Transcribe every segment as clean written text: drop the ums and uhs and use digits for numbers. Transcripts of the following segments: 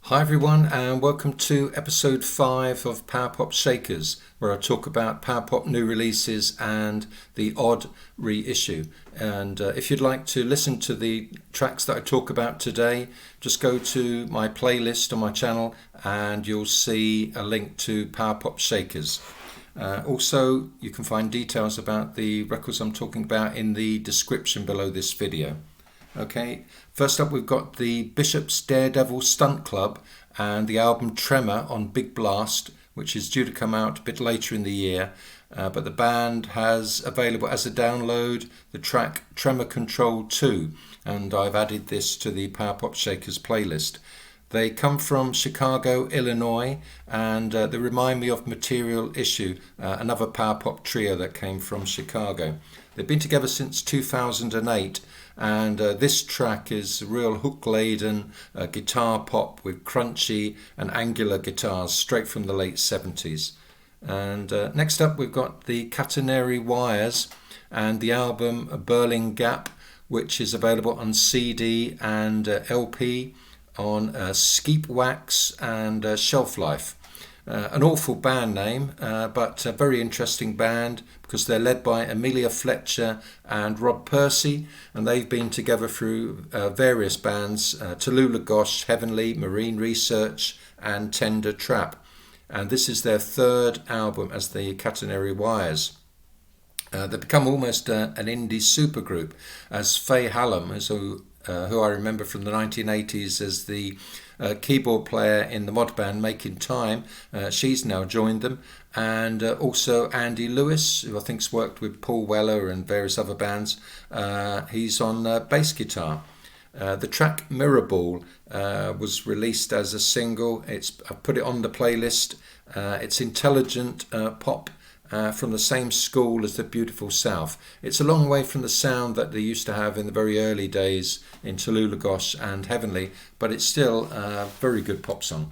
Hi everyone, and welcome to episode 5 of Power Pop Shakers, where I talk about Power Pop new releases and the odd reissue. And if you'd like to listen to the tracks that I talk about today, just go to my playlist on my channel and you'll see a link to Power Pop Shakers. Also, you can find details about the records I'm talking about in the description below this video. Okay, first up we've got the Bishop's Daredevil Stunt Club and the album Tremor on Big Blast, which is due to come out a bit later in the year, but the band has available as a download the track Tremor Control 2, and I've added this to the Power Pop Shakers playlist. They come from Chicago, Illinois, and they remind me of Material Issue, another power pop trio that came from Chicago. They've been together since 2008, and this track is real hook-laden guitar pop with crunchy and angular guitars straight from the late 70s. And next up we've got the Catenary Wires and the album Berlin Gap, which is available on CD and LP on Skeep Wax and Shelf Life. An awful band name, but a very interesting band because they're led by Amelia Fletcher and Rob Percy, and they've been together through various bands, Tallulah Gosh, Heavenly, Marine Research and Tender Trap. And this is their third album as the Catenary Wires. They've become almost an indie supergroup, as Faye Hallam, who I remember from the 1980s as the keyboard player in the mod band Making Time. She's now joined them, and also Andy Lewis, who I think's worked with Paul Weller and various other bands. He's on bass guitar. The track Mirrorball was released as a single. I've put it on the playlist. It's intelligent pop from the same school as the Beautiful South. It's a long way from the sound that they used to have in the very early days in Tallulah Gosh and Heavenly, but it's still a very good pop song.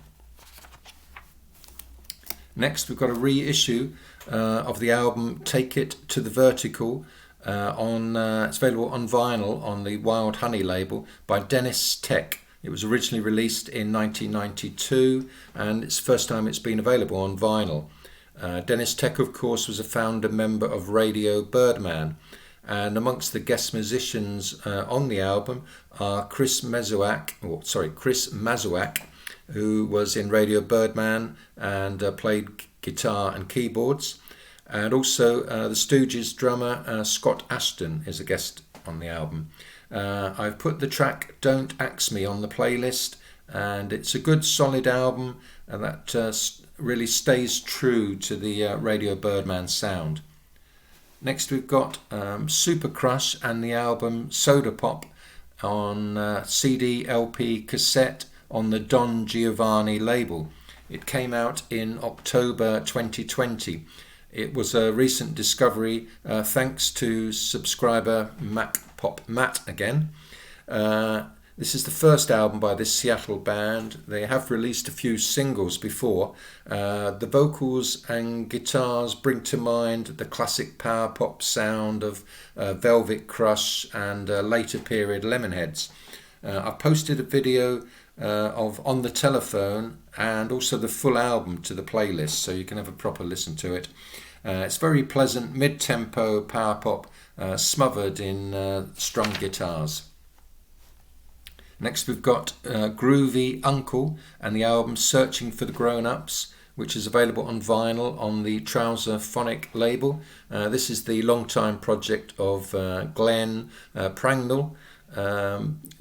Next we've got a reissue of the album Take It to the Vertical. It's available on vinyl on the Wild Honey label by Deniz Tek. It was originally released in 1992 and it's the first time it's been available on vinyl. Deniz Tek, of course, was a founder member of Radio Birdman, and amongst the guest musicians on the album are Chris Mazurek, who was in Radio Birdman and played guitar and keyboards, and also the Stooges drummer Scott Ashton is a guest on the album. I've put the track Don't Axe Me on the playlist, and it's a good solid album that really stays true to the Radio Birdman sound. Next we've got Super Crush and the album Soda Pop on CD, LP, cassette on the Don Giovanni label. It came out in October 2020. It was a recent discovery thanks to subscriber Matt again. This is the first album by this Seattle band. They have released a few singles before. The vocals and guitars bring to mind the classic power pop sound of Velvet Crush and later period Lemonheads. I've posted a video of On the Telephone and also the full album to the playlist, so you can have a proper listen to it. It's very pleasant mid-tempo power pop smothered in strung guitars. Next we've got Groovy Uncle and the album Searching for the Grown-Ups, which is available on vinyl on the Trouser Phonic label. This is the long-time project of Glenn Prangnell.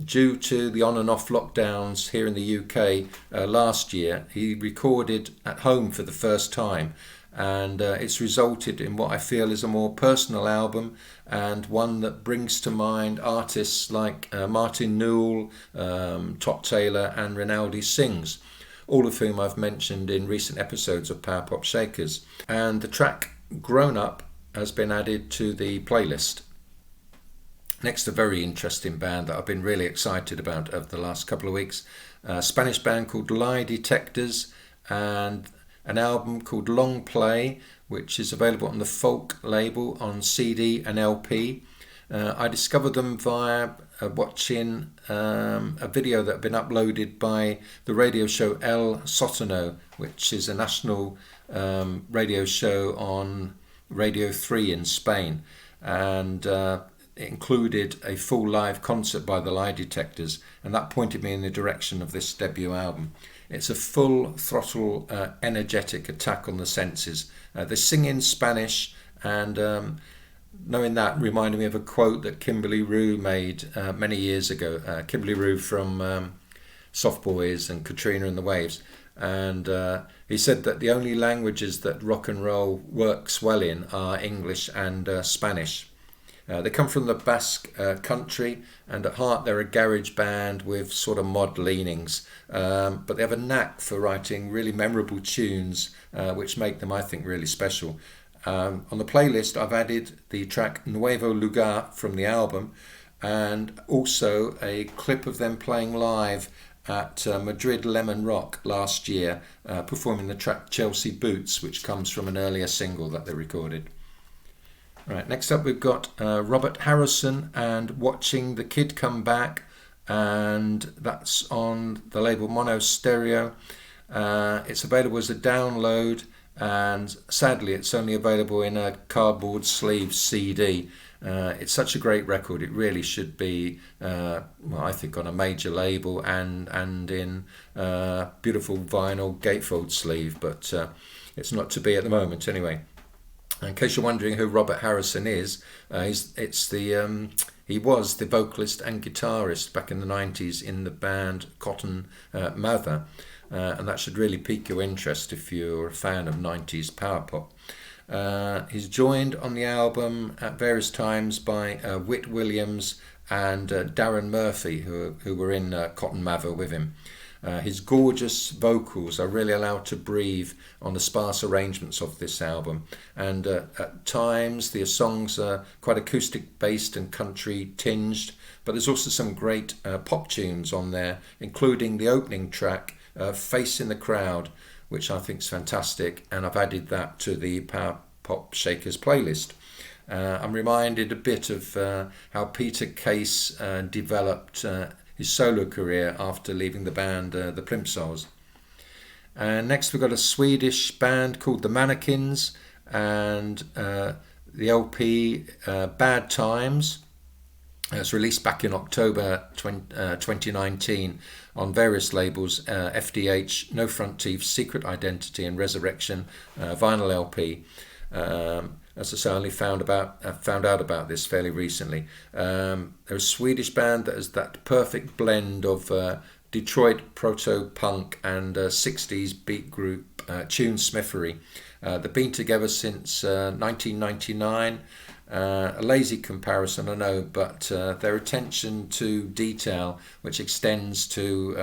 Due to the on and off lockdowns here in the UK last year, he recorded at home for the first time, and it's resulted in what I feel is a more personal album and one that brings to mind artists like Martin Newell, Top Taylor and Rinaldi Sings, all of whom I've mentioned in recent episodes of Power Pop Shakers. And the track Grown Up has been added to the playlist. Next, a very interesting band that I've been really excited about over the last couple of weeks, a Spanish band called Detectors, and an album called Long Play, which is available on the Folk label on CD and LP. I discovered them via watching a video that had been uploaded by the radio show El Sótano, which is a national radio show on Radio 3 in Spain. And it included a full live concert by the lie detectors, and that pointed me in the direction of this debut album. It's a full-throttle, energetic attack on the senses. They sing in Spanish, and knowing that reminded me of a quote that Kimberly Rue made many years ago. Kimberly Rue from Soft Boys and Katrina and the Waves. And he said that the only languages that rock and roll works well in are English and Spanish. They come from the Basque country, and at heart they're a garage band with sort of mod leanings, but they have a knack for writing really memorable tunes, which make them, I think, really special. On the playlist I've added the track Nuevo Lugar from the album, and also a clip of them playing live at Madrid Lemon Rock last year, performing the track Chelsea Boots, which comes from an earlier single that they recorded. Right, next up we've got Robert Harrison and Watching the Kid Come Back, and that's on the label Mono Stereo. It's available as a download, and sadly it's only available in a cardboard sleeve CD. It's such a great record. It really should be, I think, on a major label and in beautiful vinyl gatefold sleeve, but it's not to be at the moment anyway. In case you're wondering who Robert Harrison is, he was the vocalist and guitarist back in the 90s in the band Cotton Mather, and that should really pique your interest if you're a fan of 90s power pop. He's joined on the album at various times by Whit Williams and Darren Murphy, who were in Cotton Mather with him. His gorgeous vocals are really allowed to breathe on the sparse arrangements of this album, and at times the songs are quite acoustic based and country tinged, but there's also some great pop tunes on there, including the opening track Face in the Crowd, which I think is fantastic, and I've added that to the Power Pop Shakers playlist. I'm reminded a bit of how Peter Case developed his solo career after leaving the band the Plimsolls. And next we've got a Swedish band called the Mannequins, and the LP Bad Times. It's released back in October 2019 on various labels, FDH, No Front Teeth, Secret Identity and Resurrection, vinyl LP. As I say, I only found out about this fairly recently. They're a Swedish band that has that perfect blend of Detroit proto-punk and 60s beat group tunesmithery. They've been together since 1999. A lazy comparison, I know, but their attention to detail, which extends to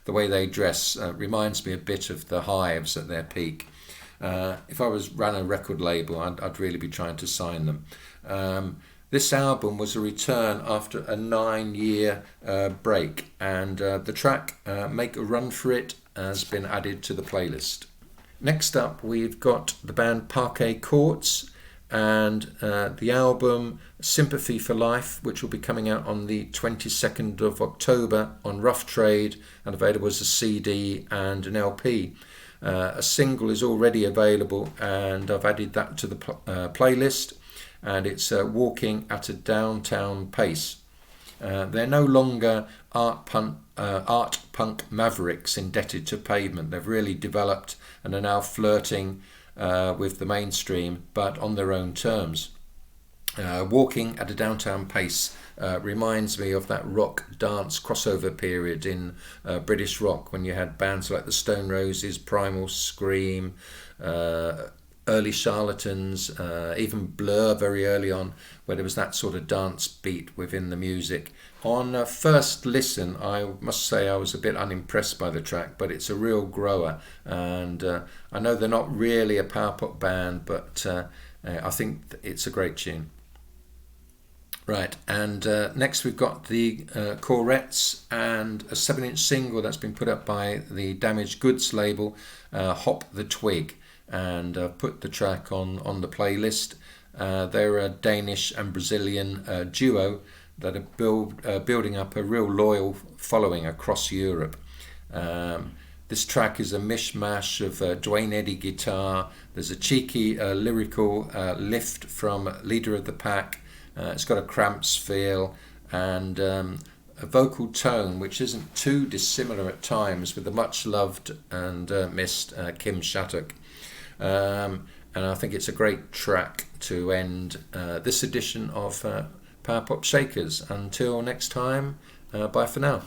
the way they dress, reminds me a bit of the Hives at their peak. If I ran a record label, I'd really be trying to sign them. This album was a return after a 9-year break, and the track Make a Run for It has been added to the playlist. Next up, we've got the band Parquet Courts and the album Sympathy for Life, which will be coming out on the 22nd of October on Rough Trade and available as a CD and an LP. A single is already available, and I've added that to the playlist, and it's Walking at a Downtown Pace. They're no longer art punk mavericks indebted to Pavement. They've really developed and are now flirting with the mainstream, but on their own terms. Walking at a Downtown Pace reminds me of that rock dance crossover period in British rock, when you had bands like the Stone Roses, Primal Scream, early Charlatans, even Blur very early on, where there was that sort of dance beat within the music. On first listen, I must say I was a bit unimpressed by the track, but it's a real grower, and I know they're not really a power pop band, but I think it's a great tune. Right, and next we've got the Courettes and a 7-inch single that's been put up by the Damaged Goods label, Hop the Twig, and put the track on the playlist. They're a Danish and Brazilian duo that are building up a real loyal following across Europe. This track is a mishmash of Dwayne Eddy guitar. There's a cheeky lyrical lift from Leader of the Pack. It's got a Cramps feel, and a vocal tone which isn't too dissimilar at times with the much loved and missed Kim Shattuck. And I think it's a great track to end this edition of Power Pop Shakers. Until next time, bye for now.